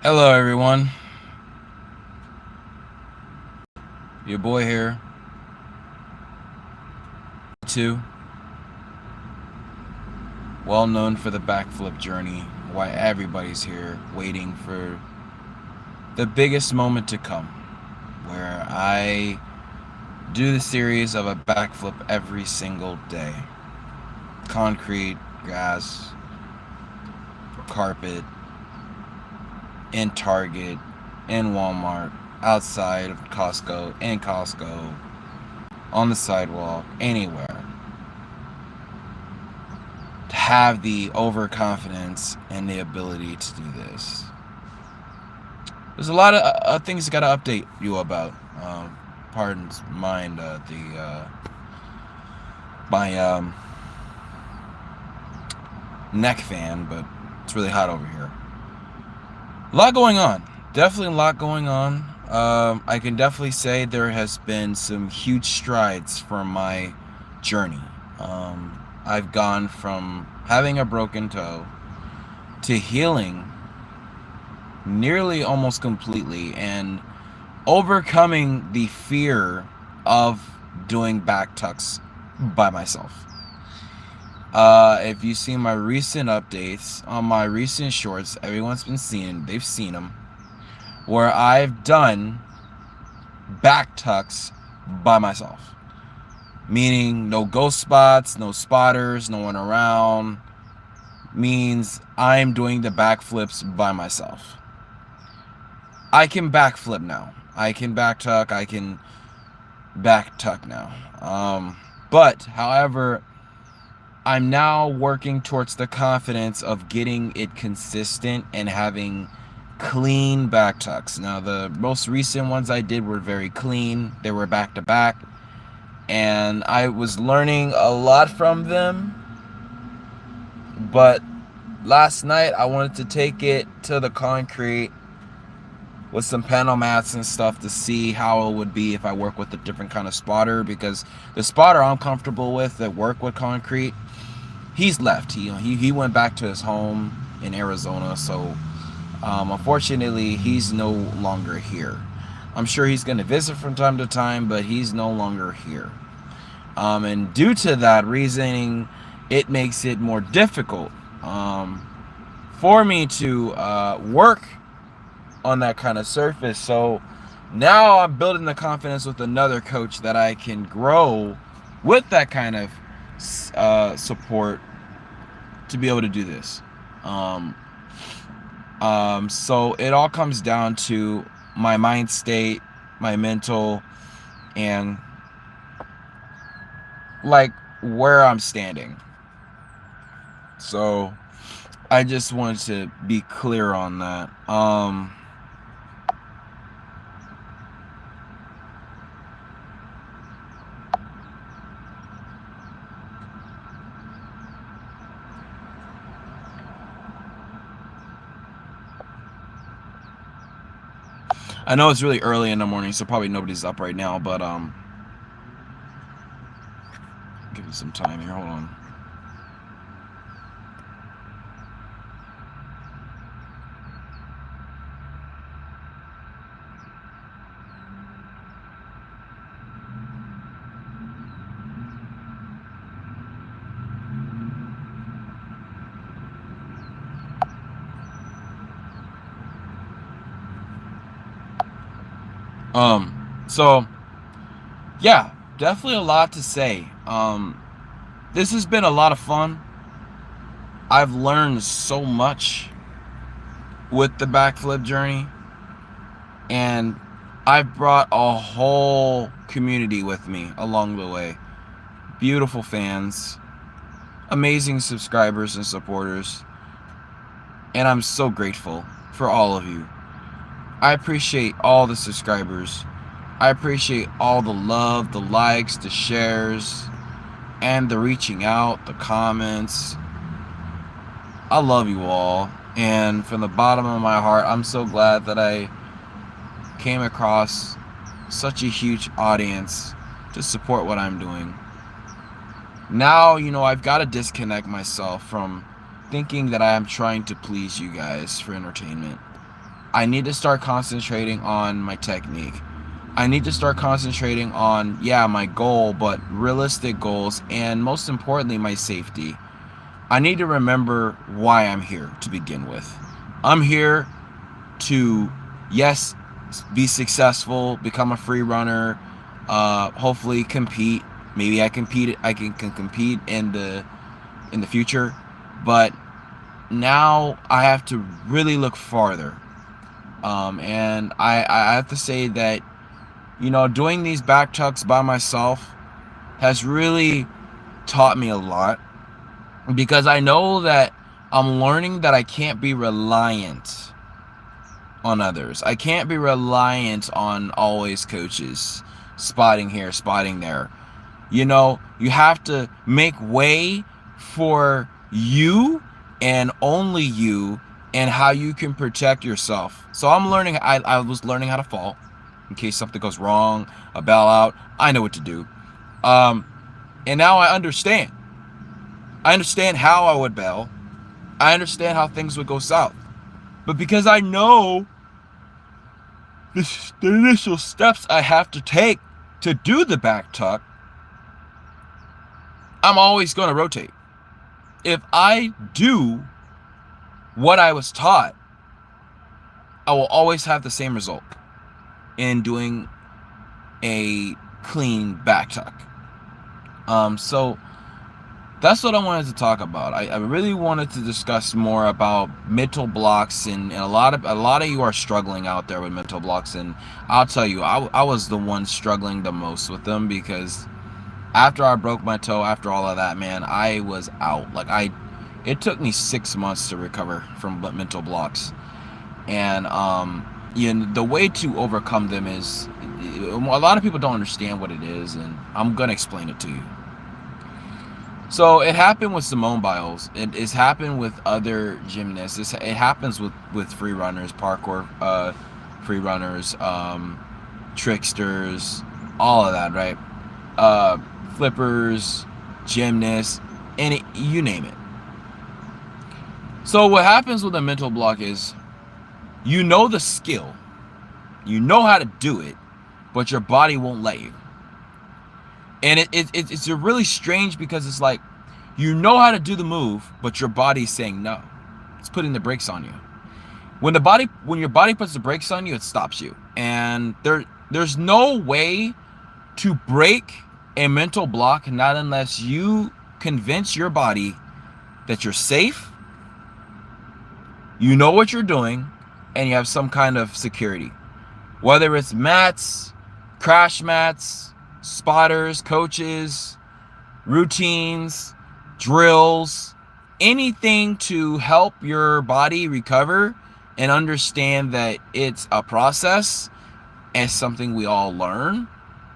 Hello, everyone. Your boy here. Too well known for the Backflip Journey. Why everybody's here waiting for the biggest moment to come, where I do the series of a backflip every single day. Concrete, grass, carpet, in Target, in Walmart, outside of Costco, on the sidewalk, anywhere. To have the overconfidence and the ability to do this. There's a lot of things I got to update you about. Pardon mind my neck fan, but it's really hot over here. A lot going on. Definitely a lot going on. I can definitely say there has been some huge strides for my journey. I've gone from having a broken toe to healing nearly almost completely and overcoming the fear of doing backtucks by myself. If you see my recent updates on my recent shorts, everyone's been seeing, they've seen them, where I've done backtucks by myself. Meaning no ghost spots, no spotters, no one around. Means I'm doing the backflips by myself. I can backflip now. I can backtuck. I can backtuck now. But, however, I'm now working towards the confidence of getting it consistent and having clean backtucks. Now, the most recent ones I did were very clean. They were back to back. And I was learning a lot from them. But last night I wanted to take it to the concrete with some panel mats and stuff to see how it would be if I work with a different kind of spotter, because the spotter I'm comfortable with that work with concrete, he's left. He went back to his home in Arizona, so unfortunately he's no longer here. I'm sure he's going to visit from time to time, but he's no longer here. And due to that reasoning, it makes it more difficult for me to work on that kind of surface. So now I'm building the confidence with another coach that I can grow with that kind of support to be able to do this. So it all comes down to my mind state, my mental, and like where I'm standing. So I just wanted to be clear on that. I know it's really early in the morning, so probably nobody's up right now, but give it some time here. Hold on. So yeah, definitely a lot to say. This has been a lot of fun. I've learned so much with the backflip journey, and I've brought a whole community with me along the way. Beautiful fans, amazing subscribers and supporters, and I'm so grateful for all of you. I appreciate all the subscribers. I appreciate all the love, the likes, the shares, and the reaching out, the comments. I love you all, and from the bottom of my heart, I'm so glad that I came across such a huge audience to support what I'm doing. Now, I've got to disconnect myself from thinking that I am trying to please you guys for entertainment. I need to start concentrating on my technique. I need to start concentrating on, yeah, my goal, but realistic goals, and most importantly, my safety. I need to remember why I'm here to begin with. I'm here to, yes, be successful, become a free runner, hopefully compete. Maybe I can compete in the future, but now I have to really look farther. And I have to say that, doing these backtucks by myself has really taught me a lot, because I know that I'm learning that I can't be reliant on others. I can't be reliant on always coaches spotting here, spotting there. You have to make way for you and only you, and how you can protect yourself. So I'm learning. I was learning how to fall in case something goes wrong, a bail out. I know what to do. And now I understand. I understand how I would bail. I understand how things would go south. But because I know the initial steps I have to take to do the back tuck, I'm always going to rotate. If I do what I was taught, I will always have the same result in doing a clean back tuck. So that's what I wanted to talk about. I really wanted to discuss more about mental blocks, and a lot of you are struggling out there with mental blocks, and I'll tell you, I was the one struggling the most with them, because after I broke my toe, after all of that, man, I was out. It took me 6 months to recover from mental blocks, and the way to overcome them is, a lot of people don't understand what it is, and I'm gonna explain it to you. So it happened with Simone Biles. It's happened with other gymnasts. It happens with free runners, parkour free runners, tricksters, all of that, right? Flippers, gymnasts, you name it. So what happens with a mental block is, you know the skill, you know how to do it, but your body won't let you. And it's really strange, because it's like, you know how to do the move, but your body's saying no. It's putting the brakes on you. When your body puts the brakes on you, it stops you. And there's no way to break a mental block, not unless you convince your body that you're safe, you know what you're doing, and you have some kind of security. Whether it's mats, crash mats, spotters, coaches, routines, drills, anything to help your body recover and understand that it's a process and something we all learn.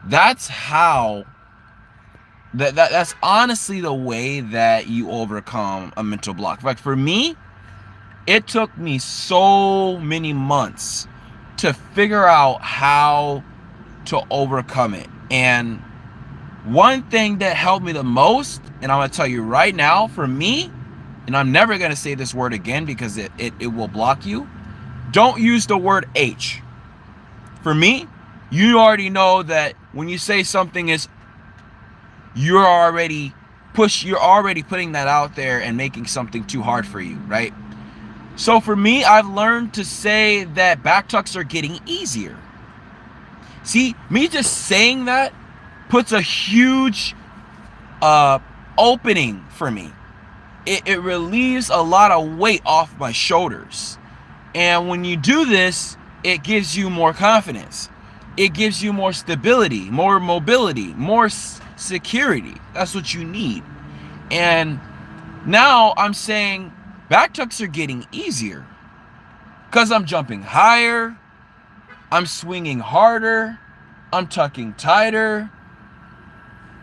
That's how that's honestly the way that you overcome a mental block. Like for me, it took me so many months to figure out how to overcome it. And one thing that helped me the most, and I'm going to tell you right now, for me, and I'm never going to say this word again because it will block you, don't use the word H. For me, you already know that when you say something is, you're already putting that out there and making something too hard for you, right? So for me, I've learned to say that back tucks are getting easier. See, me just saying that puts a huge opening for me. It relieves a lot of weight off my shoulders. And when you do this, it gives you more confidence. It gives you more stability, more mobility, more security. That's what you need. And now I'm saying back tucks are getting easier because I'm jumping higher, I'm swinging harder, I'm tucking tighter,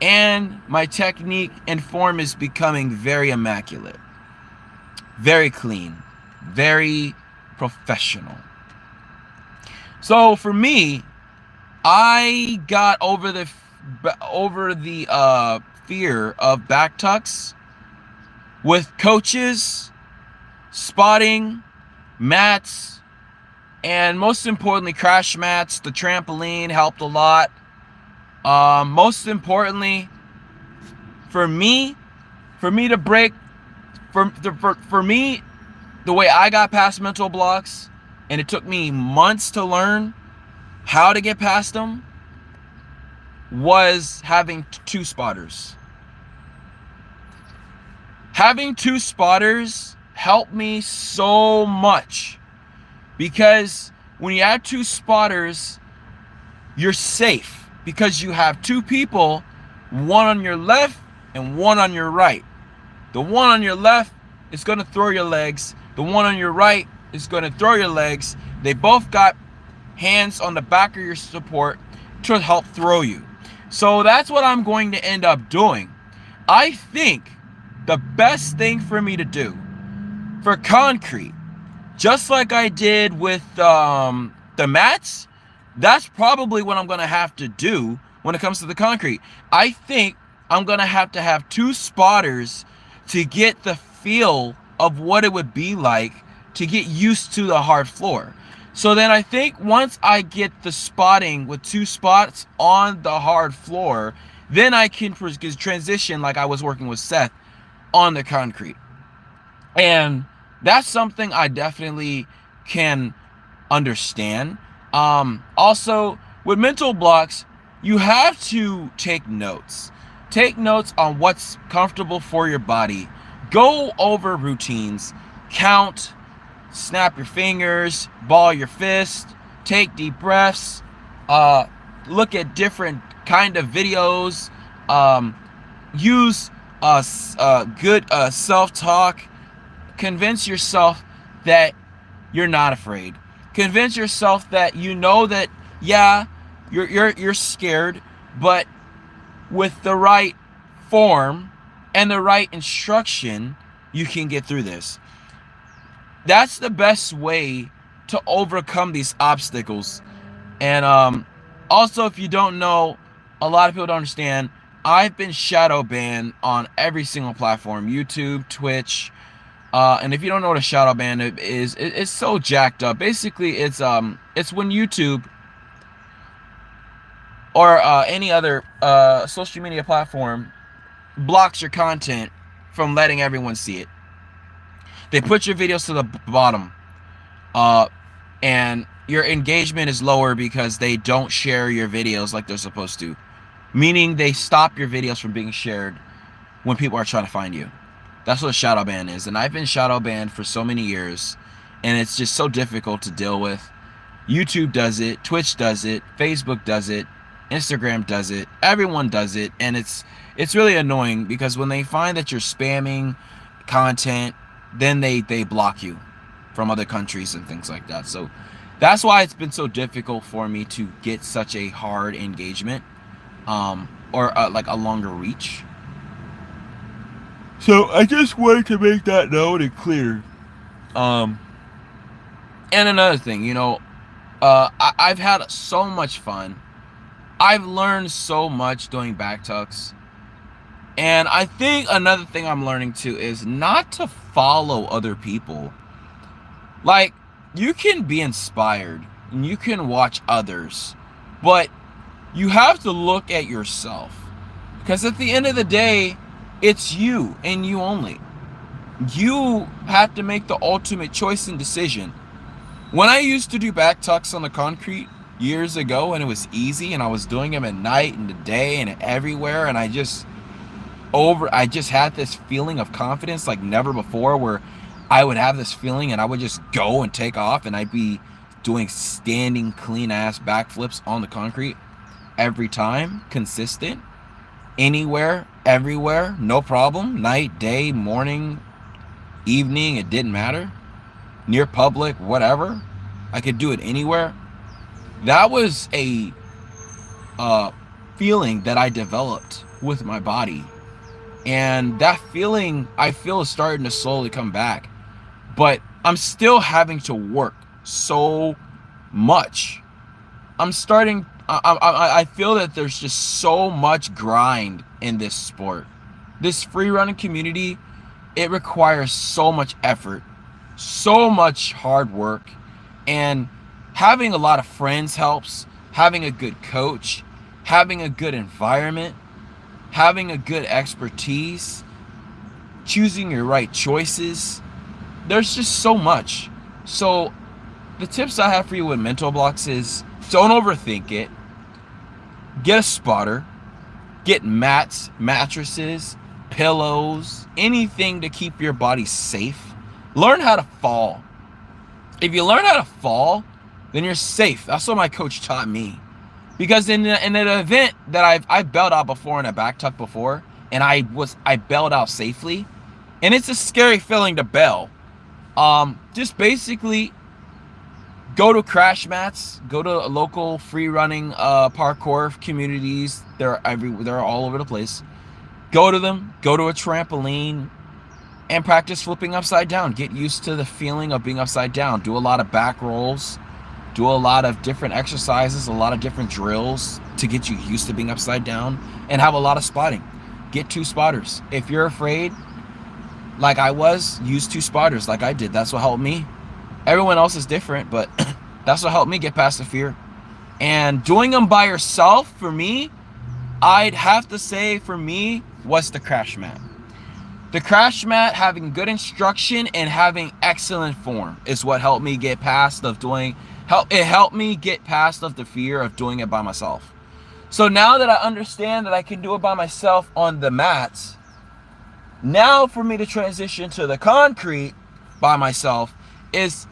and my technique and form is becoming very immaculate, very clean, very professional. So for me, I got over the fear of back tucks with coaches, spotting, mats, And most importantly, crash mats, the trampoline helped a lot. Most importantly, for me to break, for me, the way I got past mental blocks, and it took me months to learn how to get past them, was having two spotters. Having two spotters helped me so much, because when you have two spotters, you're safe because you have two people, one on your left and one on your right. The one on your left is going to throw your legs. The one on your right is going to throw your legs. They both got hands on the back of your support to help throw you. So that's what I'm going to end up doing. I think the best thing for me to do for concrete, just like I did with the mats, that's probably what I'm going to have to do when it comes to the concrete. I think I'm going to have two spotters to get the feel of what it would be like to get used to the hard floor. So then I think once I get the spotting with two spots on the hard floor, then I can transition like I was working with Seth on the concrete. And that's something I definitely can understand. Also, with mental blocks, you have to take notes. Take notes on what's comfortable for your body. Go over routines. Count. Snap your fingers. Ball your fist. Take deep breaths. Look at different kind of videos. Use good self-talk. Convince yourself that you're not afraid. Convince yourself that you know that, yeah, you're scared, but with the right form and the right instruction, you can get through this. That's the best way to overcome these obstacles. And also, if you don't know, a lot of people don't understand, I've been shadow banned on every single platform: YouTube, Twitch. And if you don't know what a shadow ban is, it's so jacked up. Basically, it's when YouTube or any other social media platform blocks your content from letting everyone see it. They put your videos to the bottom, and your engagement is lower because they don't share your videos like they're supposed to. Meaning they stop your videos from being shared when people are trying to find you. That's what a shadow ban is. And I've been shadow banned for so many years, and it's just so difficult to deal with. YouTube does it, Twitch does it, Facebook does it, Instagram does it, everyone does it, and it's really annoying because when they find that you're spamming content, then they block you from other countries and things like that. So that's why it's been so difficult for me to get such a hard engagement, or like a longer reach. So I just wanted to make that known and clear. And another thing, I've had so much fun. I've learned so much doing Backtucks. And I think another thing I'm learning too is not to follow other people. Like, you can be inspired and you can watch others, but you have to look at yourself. Because at the end of the day, it's you and you only. You have to make the ultimate choice and decision. When I used to do Backtucks on the concrete years ago, and it was easy, and I was doing them at night and the day and everywhere, and I just had this feeling of confidence like never before, where I would have this feeling and I would just go and take off, and I'd be doing standing clean ass backflips on the concrete every time, consistent, anywhere, everywhere, no problem, night, day, morning, evening, it didn't matter, near public, whatever, I could do it anywhere. That was a feeling that I developed with my body, and that feeling I feel is starting to slowly come back, but I'm still having to work so much. I feel that there's just so much grind in this sport. This free running community, it requires so much effort, so much hard work, and Having a lot of friends helps. Having a good coach, having a good environment, having a good expertise, choosing your right choices. There's just so much. So the tips I have for you with mental blocks is don't overthink it. Get a spotter. Get mats, mattresses, pillows, anything to keep your body safe. Learn how to fall. If you learn how to fall, then you're safe. That's what my coach taught me. Because in an event that I've bailed out before in a back tuck before, and I bailed out safely, and it's a scary feeling to bail. Just basically go to crash mats, go to local free running parkour communities. They're all over the place. Go to them, go to a trampoline, and practice flipping upside down. Get used to the feeling of being upside down. Do a lot of back rolls. Do a lot of different exercises, a lot of different drills to get you used to being upside down, and have a lot of spotting. Get 2 spotters. If you're afraid, like I was, use 2 spotters like I did. That's what helped me. Everyone else is different, but that's what helped me get past the fear. And doing them by yourself, for me, I'd have to say for me, was the crash mat. The crash mat, having good instruction and having excellent form is what helped me get past of doing. It helped me get past of the fear of doing it by myself. So now that I understand that I can do it by myself on the mats, now for me to transition to the concrete by myself is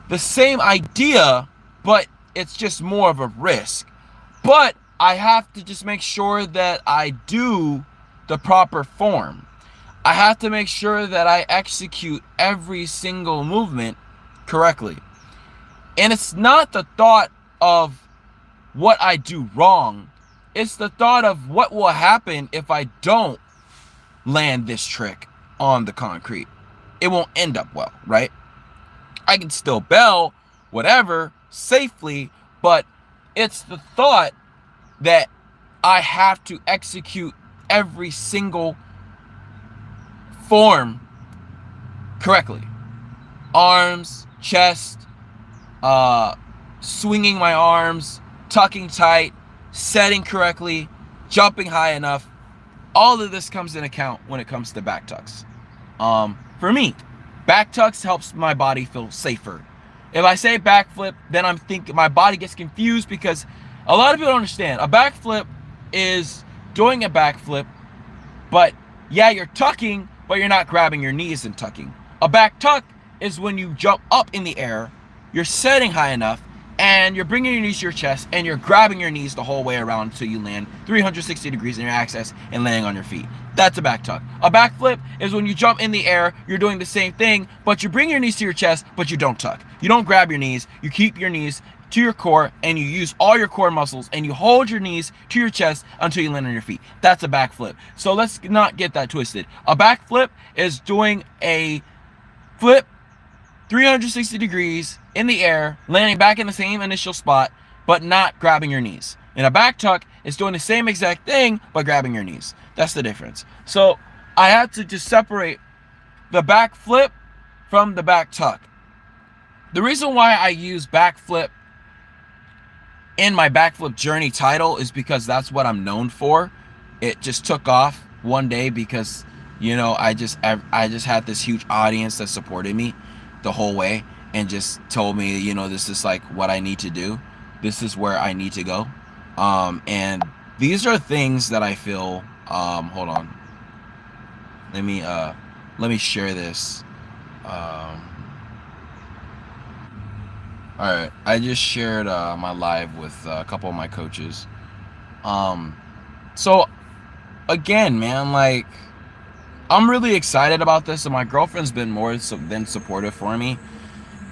the same idea, but it's just more of a risk. But I have to just make sure that I do the proper form. I have to make sure that I execute every single movement correctly. And it's not the thought of what I do wrong. It's the thought of what will happen if I don't land this trick on the concrete. It won't end up well, right? I can still bail, whatever, safely, but it's the thought that I have to execute every single form correctly. Arms, chest, swinging my arms, tucking tight, setting correctly, jumping high enough. All of this comes in account when it comes to back tucks. For me, back tucks helps my body feel safer. If I say backflip, then I'm thinking my body gets confused because a lot of people don't understand. A backflip is doing a backflip, but yeah, you're tucking, but you're not grabbing your knees and tucking. A back tuck is when you jump up in the air, you're setting high enough, and you're bringing your knees to your chest, and you're grabbing your knees the whole way around until you land 360 degrees in your axis and landing on your feet. That's a back tuck. A backflip is when you jump in the air, you're doing the same thing, but you bring your knees to your chest, but you don't tuck. You don't grab your knees, you keep your knees to your core, and you use all your core muscles, and you hold your knees to your chest until you land on your feet. That's a backflip. So let's not get that twisted. A backflip is doing a flip 360 degrees in the air, landing back in the same initial spot, but not grabbing your knees. And a back tuck is doing the same exact thing, but grabbing your knees. That's the difference. So I had to just separate the back flip from the back tuck. The reason why I use backflip in my Backflip Journey title is because that's what I'm known for. It just took off one day because, you know, I just had this huge audience that supported me the whole way and just told me, you know, this is like what I need to do. This is where I need to go. And these are things that I feel, hold on. Let me share this. All right, I just shared my live with a couple of my coaches. So again, man, like, I'm really excited about this, and my girlfriend's been more than supportive for me,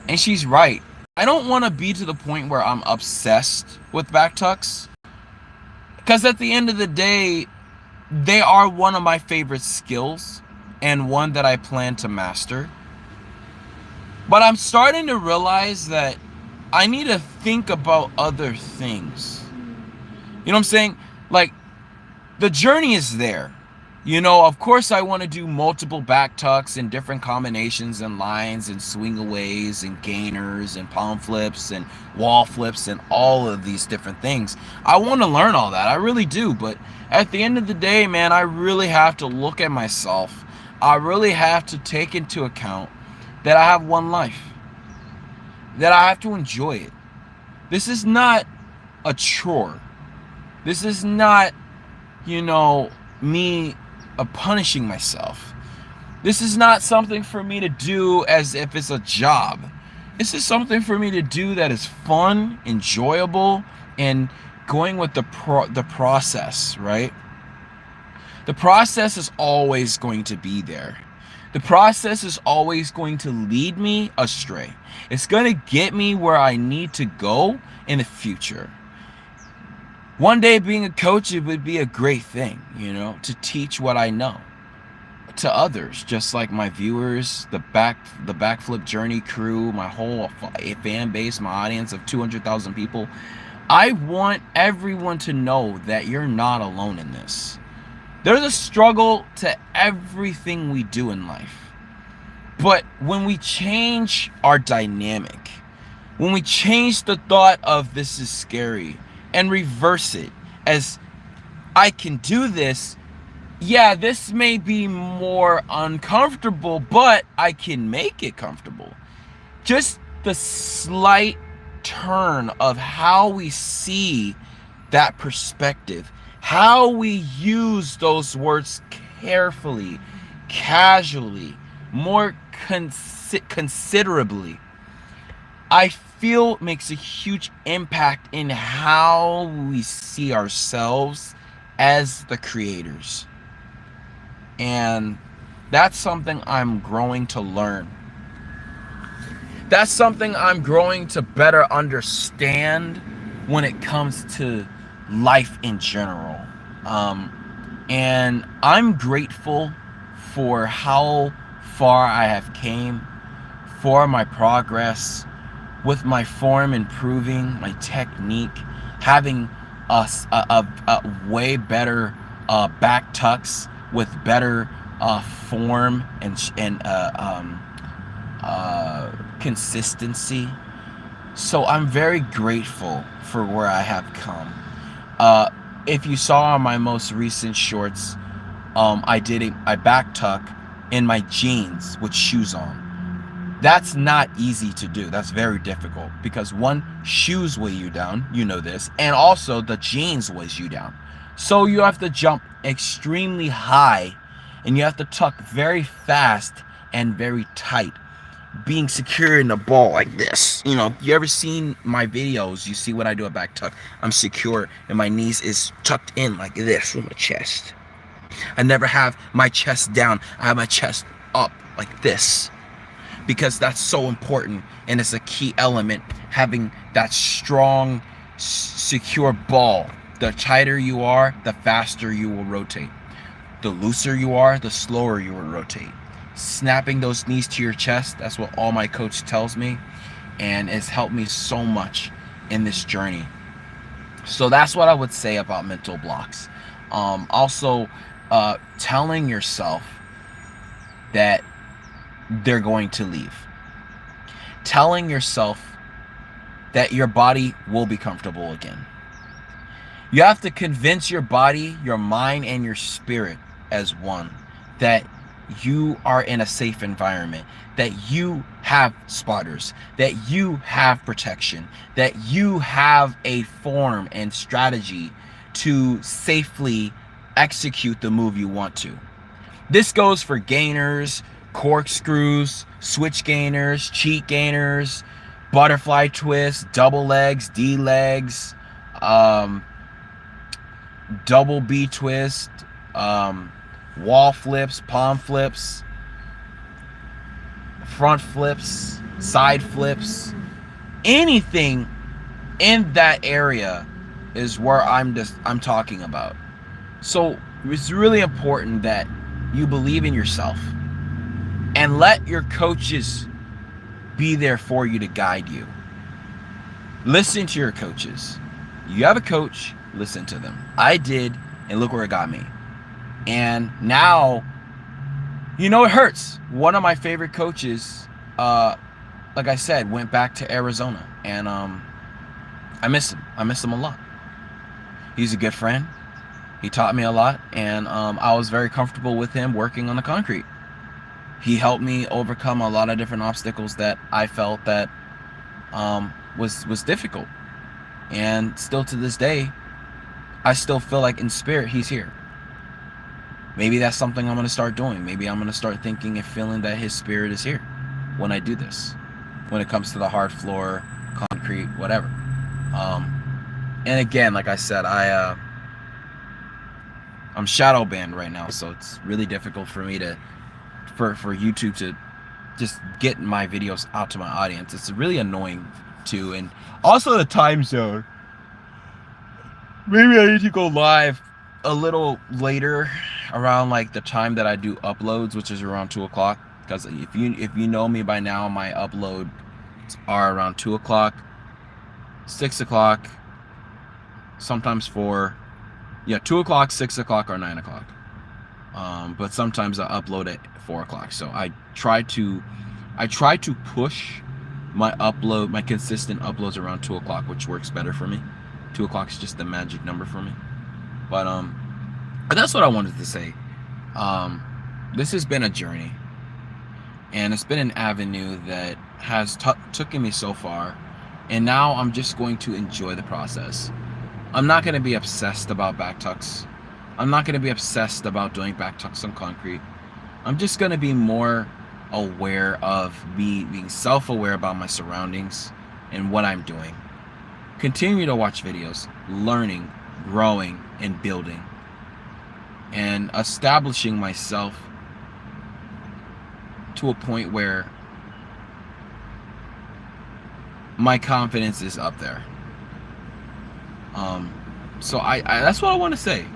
and she's right. I don't want to be to the point where I'm obsessed with back tucks, because at the end of the day, they are one of my favorite skills and one that I plan to master. But I'm starting to realize that I need to think about other things. You know what I'm saying? Like, the journey is there. You know, of course I want to do multiple back tucks and different combinations and lines and swingaways and gainers and palm flips and wall flips and all of these different things. I want to learn all that. I really do. But at the end of the day, man, I really have to look at myself. I really have to take into account that I have one life, that I have to enjoy it. This is not a chore. This is not, you know, me punishing myself. This is not something for me to do as if it's a job. This is something for me to do that is fun, enjoyable, and going with the process, right? The process is always going to be there. The process is always going to lead me astray. It's going to get me where I need to go in the future. One day being a coach, it would be a great thing, you know, to teach what I know to others, just like my viewers, the Backflip Journey crew, my whole fan base, my audience of 200,000 people. I want everyone to know that you're not alone in this. There's a struggle to everything we do in life. But when we change our dynamic, when we change the thought of this is scary and reverse it as I can do this, yeah, this may be more uncomfortable, but I can make it comfortable. Just the slight turn of how we see that perspective, how we use those words carefully, casually, more considerably, I feel makes a huge impact in how we see ourselves as the creators. And that's something I'm growing to learn. That's something I'm growing to better understand when it comes to life in general. And I'm grateful for how far I have came, for my progress, with my form improving, my technique, having a way better back tucks with better form and consistency. So I'm very grateful for where I have come. If you saw my most recent shorts, I did a back tuck in my jeans with shoes on. That's not easy to do. That's very difficult because one, shoes weigh you down, you know this, and also the jeans weighs you down. So you have to jump extremely high and you have to tuck very fast and very tight, being secure in the ball like this. You know, you ever seen my videos, you see when I do a back tuck, I'm secure and my knees is tucked in like this from my chest. I never have my chest down. I have my chest up like this because that's so important and it's a key element, having that strong, secure ball. The tighter you are, the faster you will rotate. The looser you are, the slower you will rotate. Snapping those knees to your chest, that's what all my coach tells me, and it's helped me so much in this journey. So that's what I would say about mental blocks. Also, telling yourself that they're going to leave. Telling yourself that your body will be comfortable again. You have to convince your body, your mind, and your spirit as one that you are in a safe environment, that you have spotters, that you have protection, that you have a form and strategy to safely execute the move you want to. This goes for gainers, corkscrews, switch gainers, cheat gainers, butterfly twists, double legs, D legs, double B twist, wall flips, palm flips, front flips, side flips, anything in that area is where I'm talking about. So it's really important that you believe in yourself and let your coaches be there for you to guide you. Listen to your coaches. You have a coach, listen to them. I did, and look where it got me. And now, you know, it hurts. One of my favorite coaches, like I said, went back to Arizona, and I miss him. I miss him a lot. He's a good friend. He taught me a lot, and I was very comfortable with him working on the concrete. He helped me overcome a lot of different obstacles that I felt that was difficult. And still to this day, I still feel like in spirit he's here. Maybe that's something I'm going to start doing. Maybe I'm going to start thinking and feeling that his spirit is here when I do this. When it comes to the hard floor, concrete, whatever. And again, like I said, I'm shadow banned right now, so it's really difficult for me to for YouTube to just get my videos out to my audience. It's really annoying too, and also the time zone. Maybe I need to go live a little later, around like the time that I do uploads, which is around 2 o'clock. Because if you know me by now, my uploads are around 2 o'clock, 6 o'clock, sometimes 4. Yeah, 2 o'clock, 6 o'clock, or 9 o'clock. But sometimes I upload at 4 o'clock. So I try to push my consistent uploads around 2 o'clock, which works better for me. 2 o'clock is just the magic number for me. But that's what I wanted to say. This has been a journey, and it's been an avenue that has taken me so far, and now I'm just going to enjoy the process. I'm not going to be obsessed about Backtucks. I'm not going to be obsessed about doing Backtucks on concrete. I'm just going to be more aware of being self-aware about my surroundings and what I'm doing. Continue to watch videos, learning, growing, and building, and establishing myself to a point where my confidence is up there. So I that's what I want to say.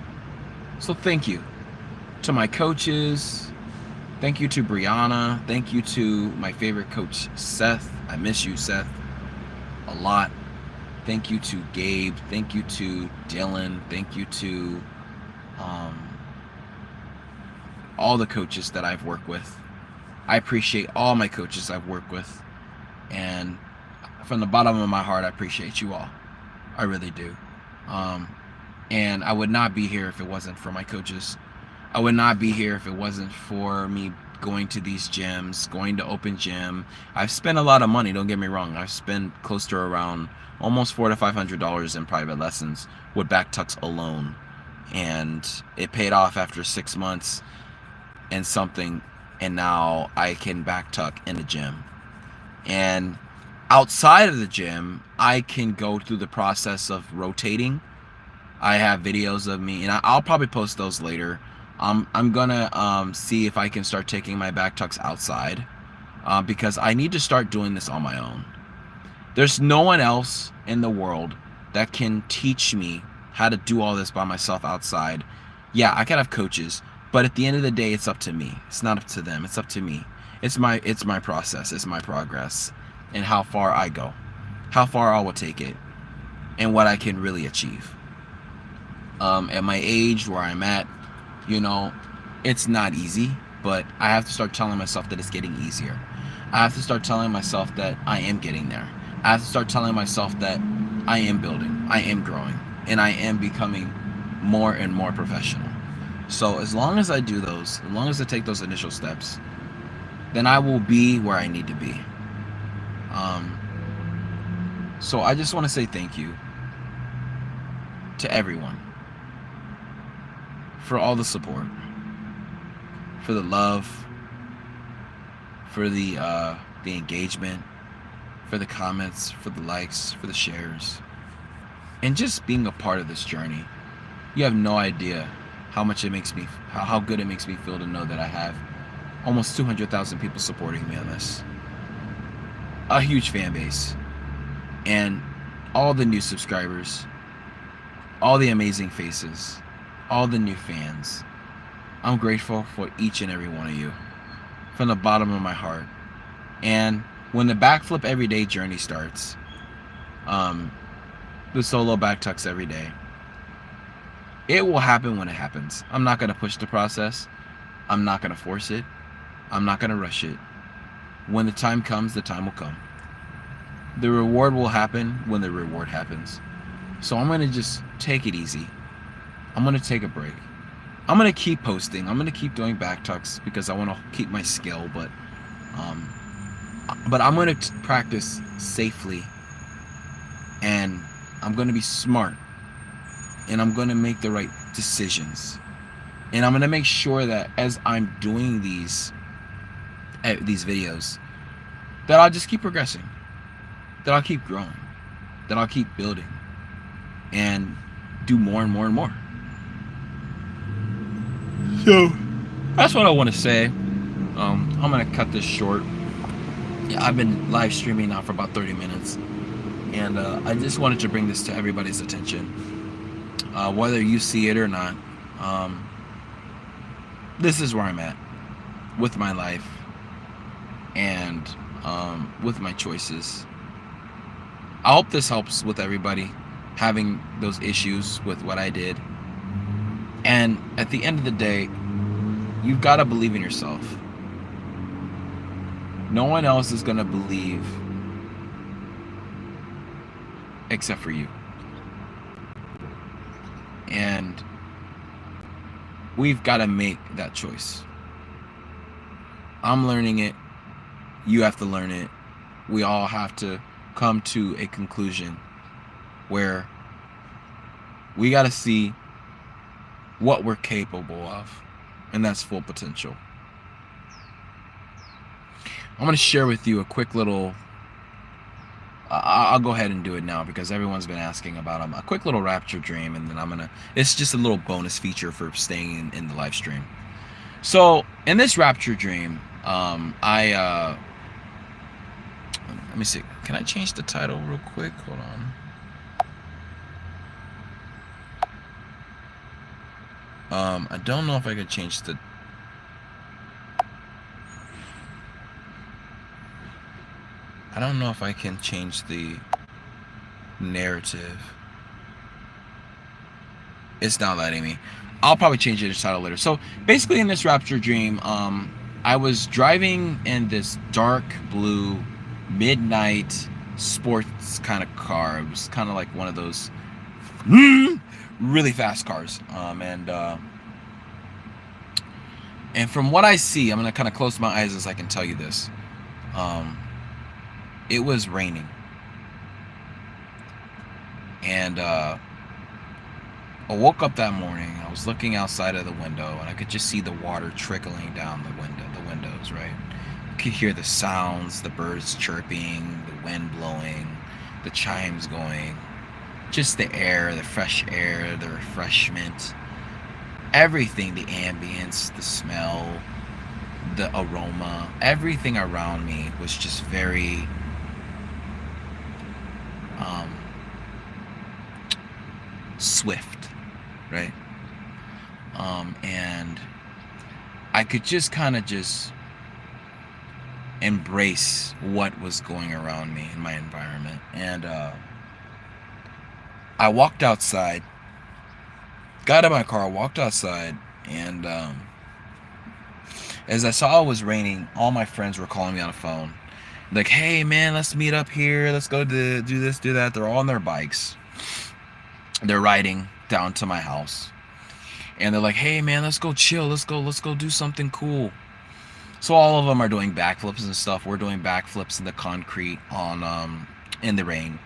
So thank you to my coaches. Thank you to Brianna. Thank you to my favorite coach, Seth. I miss you, Seth, a lot. Thank you to Gabe. Thank you to Dylan. Thank you to all the coaches that I've worked with. I appreciate all my coaches I've worked with. And from the bottom of my heart, I appreciate you all. I really do. And I would not be here if it wasn't for my coaches. I would not be here if it wasn't for me going to these gyms, going to open gym. I've spent a lot of money, don't get me wrong. I've spent close to around almost $400 to $500 in private lessons with Backtucks alone. And it paid off after 6 months and something, and now I can backtuck in the gym. And outside of the gym, I can go through the process of rotating. I have videos of me, and I'll probably post those later. I'm gonna see if I can start taking my Backtucks outside, because I need to start doing this on my own. There's no one else in the world that can teach me how to do all this by myself outside. Yeah, I can have coaches, but at the end of the day, it's up to me. It's not up to them. It's up to me. It's my process. It's my progress, and how far I go, how far I will take it, and what I can really achieve. At my age where I'm at, you know, it's not easy, but I have to start telling myself that it's getting easier. I have to start telling myself that I am getting there. I have to start telling myself that I am building, I am growing, and I am becoming more and more professional. So as long as I do those, as long as I take those initial steps, then I will be where I need to be. So I just want to say thank you to everyone for all the support, for the love, for the engagement, for the comments, for the likes, for the shares, and just being a part of this journey. You have no idea how much it makes me, how good it makes me feel to know that I have almost 200,000 people supporting me on this. A huge fan base, and all the new subscribers, all the amazing faces, all the new fans. I'm grateful for each and every one of you from the bottom of my heart. And when the Backflip Everyday journey starts, the solo Backtucks every day, It will happen when it happens. I'm not going to push the process. I'm not going to force it. I'm not going to rush it. When the time comes, the time will come. The reward will happen when the reward happens. So I'm going to just take it easy. I'm going to take a break. I'm going to keep posting. I'm going to keep doing Backtucks because I want to keep my skill, but I'm going to practice safely, and I'm going to be smart, and I'm going to make the right decisions, and I'm going to make sure that as I'm doing these videos, that I'll just keep progressing, that I'll keep growing, that I'll keep building, and do more and more and more. So that's what I want to say. I'm going to cut this short. Yeah, I've been live streaming now for about 30 minutes, and I just wanted to bring this to everybody's attention, whether you see it or not. This is where I'm at with my life and with my choices. I hope this helps with everybody having those issues with what I did. And at the end of the day, you've got to believe in yourself. No one else is going to believe except for you. And we've got to make that choice. I'm learning it. You have to learn it. We all have to come to a conclusion where we got to see what we're capable of, and that's full potential. I'm going to share with you a quick little, I'll go ahead and do it now because everyone's been asking about them. A quick little Rapture Dream, and then it's just a little bonus feature for staying in the live stream. So in this Rapture Dream, let me see, can I change the title real quick? Hold on. I don't know if I could change the... I don't know if I can change the narrative. It's not letting me. I'll probably change the title later. So basically in this Rapture Dream, I was driving in this dark blue midnight sports kind of car. It was kind of like one of those really fast cars. And from what I see, I'm gonna kind of close my eyes as I can tell you this. It was raining, and I woke up that morning. I was looking outside of the window, and I could just see the water trickling down the windows. Right, you could hear the sounds, the birds chirping, the wind blowing, the chimes going, just the air, the fresh air, the refreshment. Everything, the ambience, the smell, the aroma, everything around me was just very swift, right? And I could just kind of just embrace what was going around me in my environment. And I walked outside, got in my car, walked outside, and as I saw it was raining, all my friends were calling me on the phone. Like, hey man, let's meet up here. Let's go do this, do that. They're all on their bikes. They're riding down to my house. And they're like, hey man, let's go chill. Let's go do something cool. So all of them are doing backflips and stuff. We're doing backflips in the concrete on in the rain.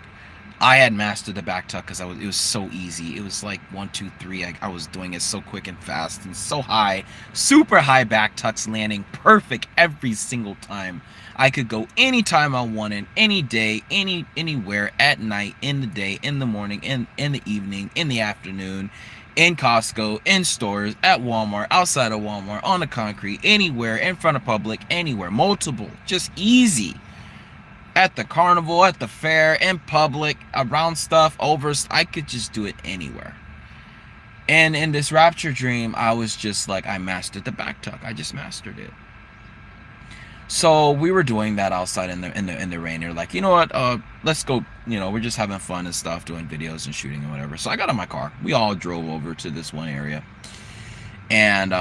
I had mastered the backtuck because it was so easy. It was like 1, 2, 3. I was doing it so quick and fast and so high, super high backtucks, landing perfect every single time. I could go anytime I wanted, any day, anywhere, at night, in the day, in the morning, in the evening, in the afternoon, in Costco, in stores, at Walmart, outside of Walmart, on the concrete, anywhere, in front of public, anywhere, multiple, just easy. At the carnival, at the fair, in public, around stuff, over, I could just do it anywhere. And in this Rapture Dream, I was just like, I mastered the backtuck. I just mastered it. So we were doing that outside in the rain. They're like, you know what? Let's go. You know, we're just having fun and stuff, doing videos and shooting and whatever. So I got in my car. We all drove over to this one area, and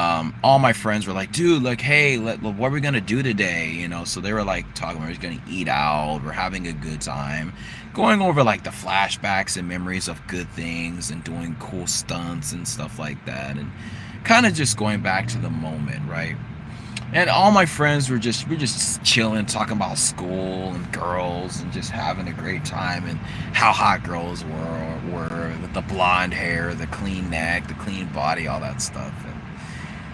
all my friends were like, dude, like, hey, what are we gonna do today? You know, so they were like talking. We're just gonna eat out. We're having a good time, going over like the flashbacks and memories of good things and doing cool stunts and stuff like that, and kind of just going back to the moment, right? And all my friends we're just chilling, talking about school and girls and just having a great time and how hot girls were with the blonde hair, the clean neck, the clean body, all that stuff. And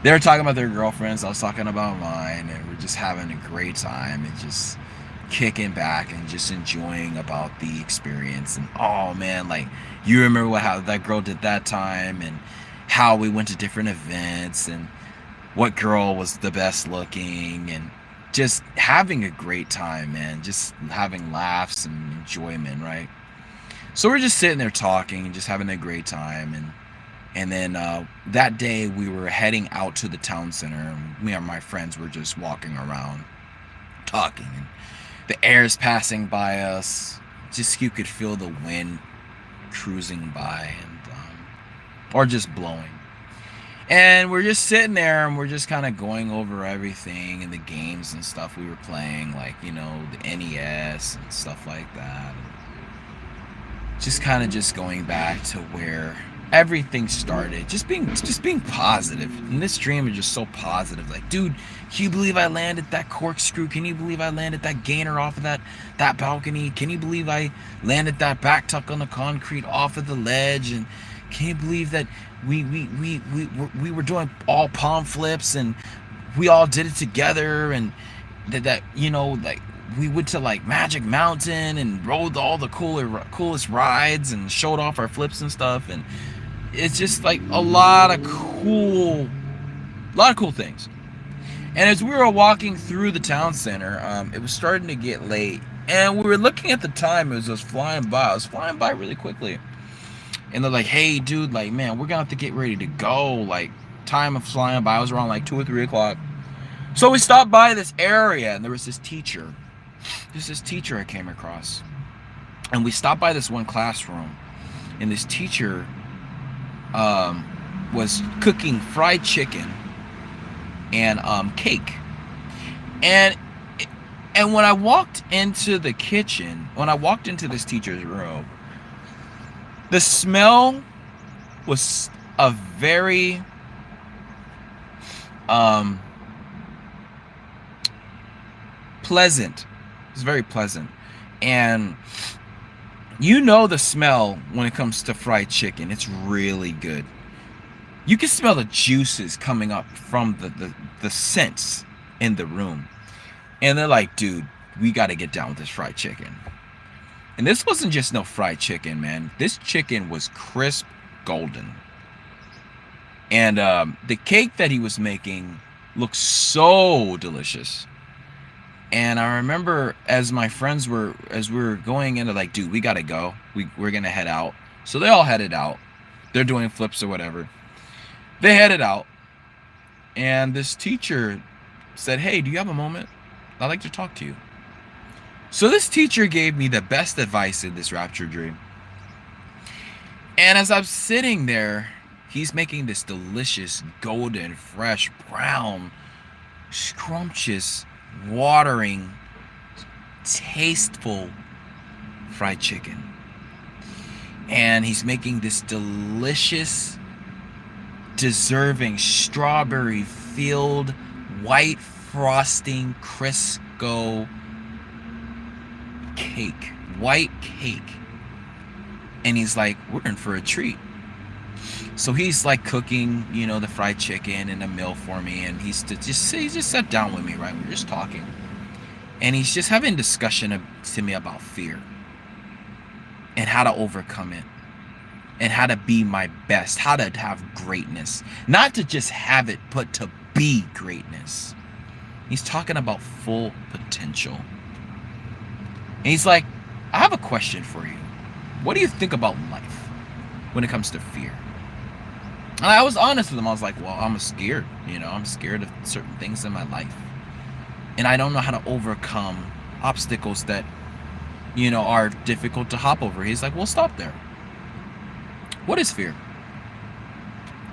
they were talking about their girlfriends, I was talking about mine, and we're just having a great time and just kicking back and just enjoying about the experience. And oh man, like, you remember how that girl did that time, and how we went to different events, and what girl was the best looking, and just having a great time, man. Just having laughs and enjoyment, right? So we're just sitting there talking and just having a great time, and then that day we were heading out to the town center. Me and my friends were just walking around, talking, and the air is passing by us. Just you could feel the wind cruising by, and or just blowing. And we're just sitting there and we're just kind of going over everything and the games and stuff we were playing, like, you know, the NES and stuff like that. And just kind of just going back to where everything started. Just being positive. And this dream is just so positive. Like, dude, can you believe I landed that corkscrew? Can you believe I landed that gainer off of that balcony? Can you believe I landed that back tuck on the concrete off of the ledge? And can you believe that we were doing all palm flips, and we all did it together, and that you know, like, we went to like Magic Mountain and rode all the coolest rides and showed off our flips and stuff. And it's just like a lot of cool things. And as we were walking through the town center, it was starting to get late, and we were looking at the time. It was just flying by. It was flying by really quickly. And they're like, hey, dude, like, man, we're gonna have to get ready to go. Like, time of flying by. It was around like 2 or 3 o'clock. So we stopped by this area, and there was this teacher. This teacher I came across. And we stopped by this one classroom, and this teacher was cooking fried chicken and cake. And when I walked into the kitchen, when I walked into this teacher's room, the smell was a very pleasant. It was very pleasant. And you know the smell when it comes to fried chicken. It's really good. You can smell the juices coming up from the scents in the room. And they're like, dude, we got to get down with this fried chicken. And this wasn't just no fried chicken, man. This chicken was crisp golden. And the cake that he was making looked so delicious. And I remember as we were going into, like, dude, we got to go. We're going to head out. So they all headed out. They're doing flips or whatever. They headed out. And this teacher said, hey, do you have a moment? I'd like to talk to you. So this teacher gave me the best advice in this Rapture Dream. And as I'm sitting there, he's making this delicious, golden, fresh, brown, scrumptious, watering, tasteful fried chicken. And he's making this delicious, deserving, strawberry-filled, white frosting, Crisco cake, white cake. And he's like, we're in for a treat. So he's like cooking, you know, the fried chicken and a meal for me, and he just sat down with me, right? We're just talking, and he's just having a discussion to me about fear and how to overcome it and how to be my best, how to have greatness, not to just have it, but to be greatness. He's talking about full potential. And he's like, I have a question for you. What do you think about life when it comes to fear? And I was honest with him. I was like, well, I'm scared. You know, I'm scared of certain things in my life. and I don't know how to overcome obstacles that, are difficult to hop over. He's like, well, stop there. What is fear?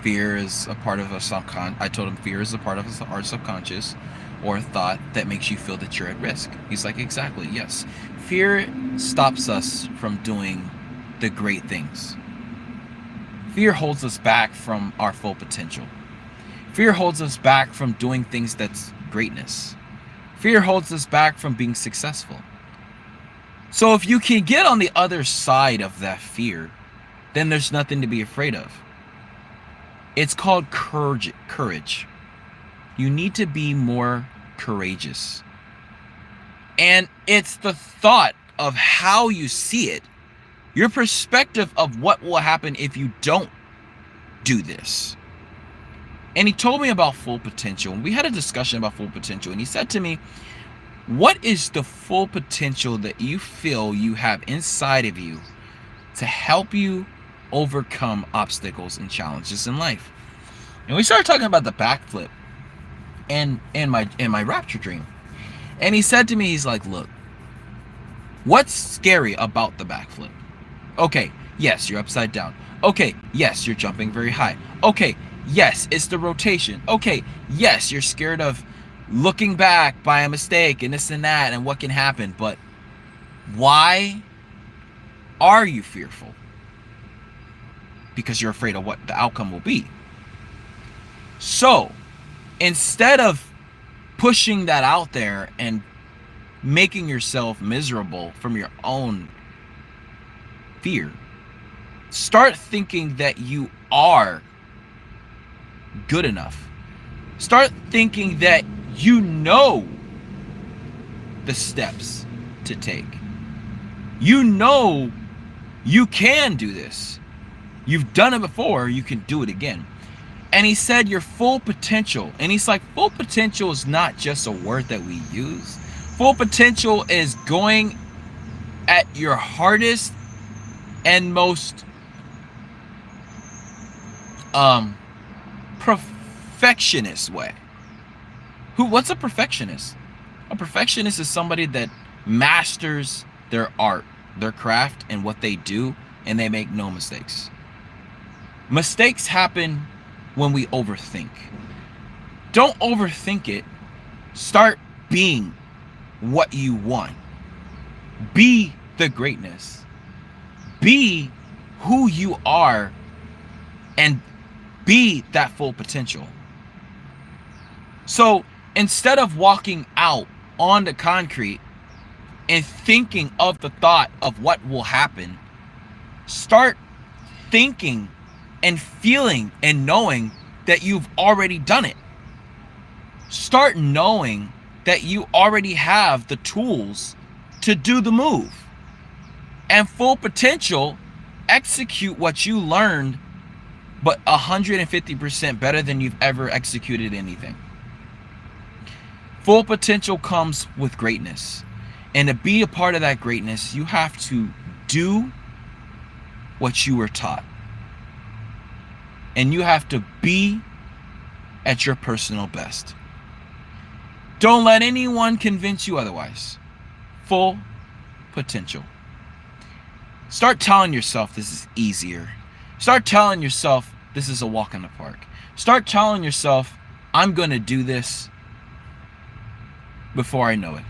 Fear is a part of I told him fear is a part of our subconscious, or a thought that makes you feel that you're at risk. He's like, exactly, yes. Fear stops us from doing the great things. Fear holds us back from our full potential. Fear holds us back from doing things that's greatness. Fear holds us back from being successful. So if you can get on the other side of that fear, then there's nothing to be afraid of. It's called courage. You need to be more courageous. And it's the thought of how you see it, your perspective of what will happen if you don't do this. And he told me about full potential. And we had a discussion about full potential. And he said to me, what is the full potential that you feel you have inside of you to help you overcome obstacles and challenges in life? And we started talking about the backflip and my Rapture Dream. And he said to me, he's like, look, what's scary about the backflip? Okay, yes, you're upside down. Okay, yes, you're jumping very high. Okay, yes, it's the rotation. Okay, yes, you're scared of looking back by a mistake and this and that and what can happen. But why are you fearful? Because you're afraid of what the outcome will be. So instead of pushing that out there and making yourself miserable from your own fear, start thinking that you are good enough. Start thinking that you know the steps to take. You know you can do this. You've done it before, you can do it again. And he said your full potential. And he's like, full potential is not just a word that we use. Full potential is going at your hardest and most perfectionist way. What's a perfectionist? A perfectionist is somebody that masters their art, their craft, and what they do, and they make no mistakes. Mistakes happen when we overthink. Don't overthink it. Start being what you want. Be the greatness. Be who you are, and be that full potential. So instead of walking out on the concrete and thinking of the thought of what will happen, start thinking and feeling and knowing that you've already done it. Start knowing that you already have the tools to do the move. And full potential, execute what you learned, but 150% better than you've ever executed anything. Full potential comes with greatness. And to be a part of that greatness, you have to do what you were taught. And you have to be at your personal best. Don't let anyone convince you otherwise. Full potential. Start telling yourself this is easier. Start telling yourself this is a walk in the park. Start telling yourself, I'm going to do this before I know it.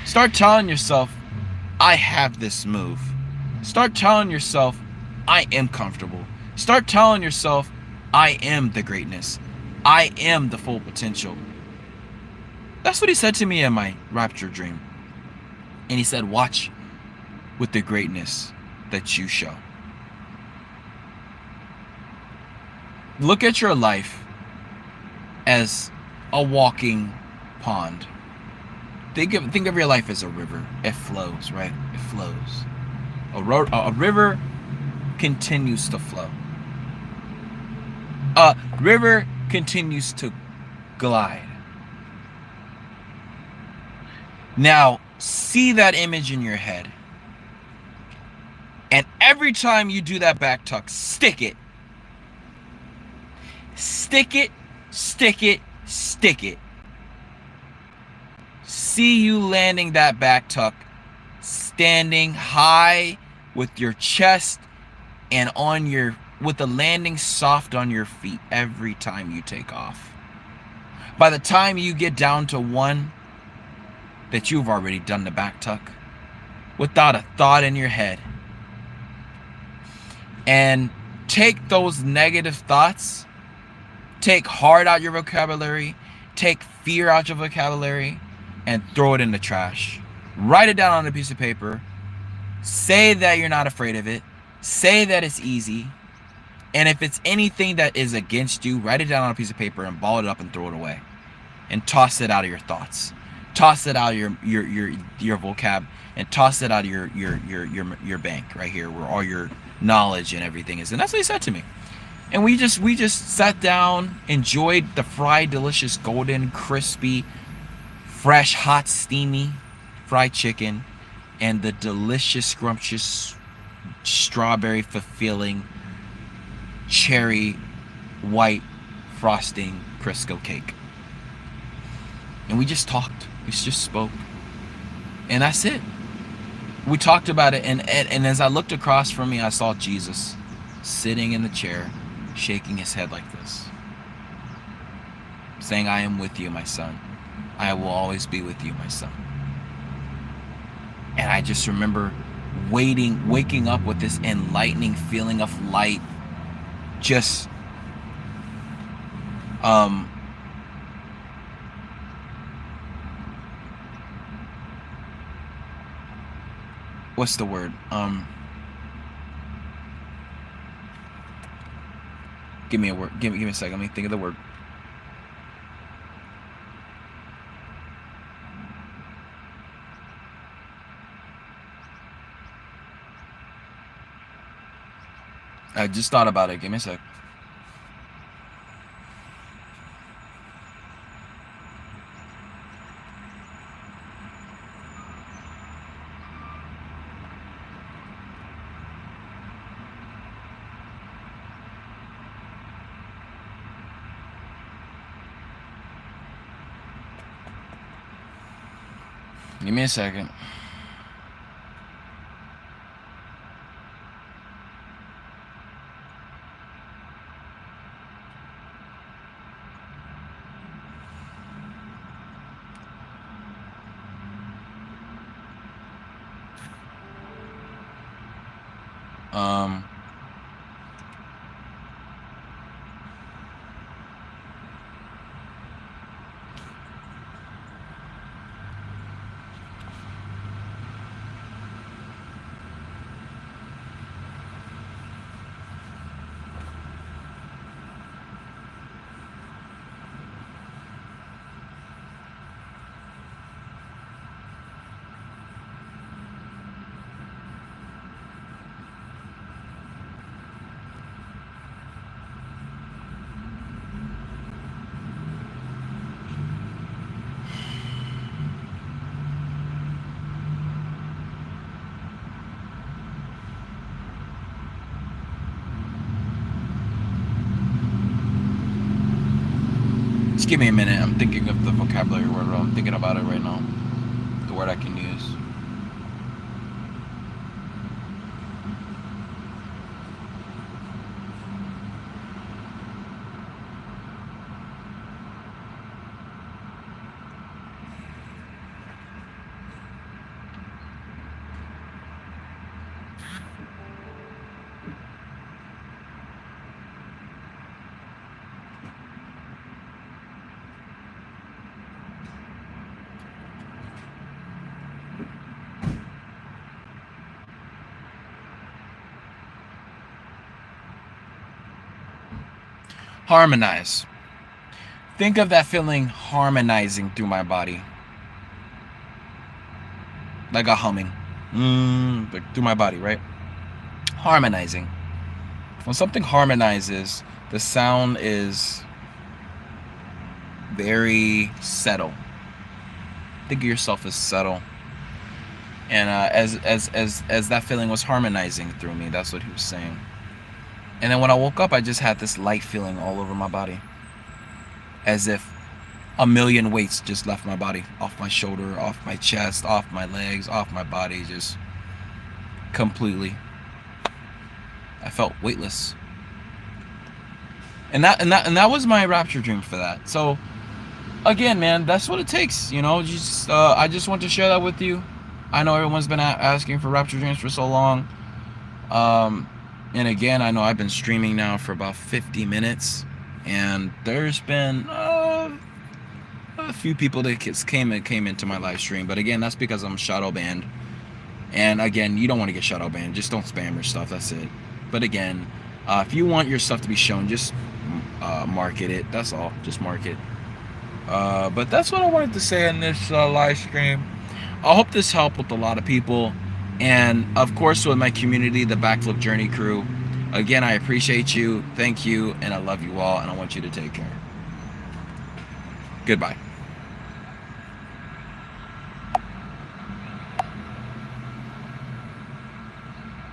Start telling yourself, I have this move. Start telling yourself, I am comfortable. Start telling yourself, I am the greatness. I am the full potential. That's what he said to me in my Rapture Dream. And he said, watch with the greatness that you show. Look at your life as a walking pond. Think of your life as a river. It flows, right? It flows. A river continues to flow. A river continues to glide. Now, see that image in your head. And every time you do that back tuck, stick it. Stick it, stick it, stick it. see you landing that back tuck, standing high with your chest and with the landing soft on your feet every time you take off. By the time you get down to one, that you've already done the back tuck without a thought in your head. And take those negative thoughts, take hard out your vocabulary, take fear out your vocabulary, and throw it in the trash. Write it down on a piece of paper. Say that you're not afraid of it. Say that it's easy. And if it's anything that is against you, write it down on a piece of paper and ball it up and throw it away. And toss it out of your thoughts. Toss it out of your vocab, and toss it out of your bank right here, where all your knowledge and everything is. And that's what he said to me. And we just sat down, enjoyed the fried, delicious, golden, crispy, fresh, hot, steamy fried chicken, and the delicious, scrumptious, strawberry fulfilling, cherry white frosting Crisco cake. And we just talked. We just spoke. And that's it. We talked about it, and as I looked across from me, I saw Jesus sitting in the chair, shaking his head like this, saying, I am with you, my son. I will always be with you, my son. And I just remember waking up with this enlightening feeling of light, just what's the word? Give me a word. Give me a second. Let me think of the word. I just thought about it. Give me a sec. Give me a second. Just give me a minute. I'm thinking of the vocabulary word. I'm thinking about it right now. The word I can use. Harmonize. Think of that feeling harmonizing through my body. Like a humming. Like through my body, right? Harmonizing. When something harmonizes, the sound is very subtle. Think of yourself as subtle. And as that feeling was harmonizing through me, that's what he was saying. And then when I woke up, I just had this light feeling all over my body. As if a million weights just left my body, off my shoulder, off my chest, off my legs, off my body, just completely. I felt weightless. And that was my Rapture Dream for that. So again, man, that's what it takes, you know. Just I just want to share that with you. I know everyone's been asking for Rapture Dreams for so long. And again, I know I've been streaming now for about 50 minutes, and there's been a few people that came into my live stream, but again, that's because I'm shadow banned. And again, you don't want to get shadow banned. Just don't spam your stuff. That's it. But again, if you want your stuff to be shown, just market it. That's all. Just mark it. But that's what I wanted to say in this live stream. I hope this helped with a lot of people, and of course with my community, the Backflip Journey crew. Again, I appreciate you. Thank you, and I love you all, and I want you to take care. Goodbye.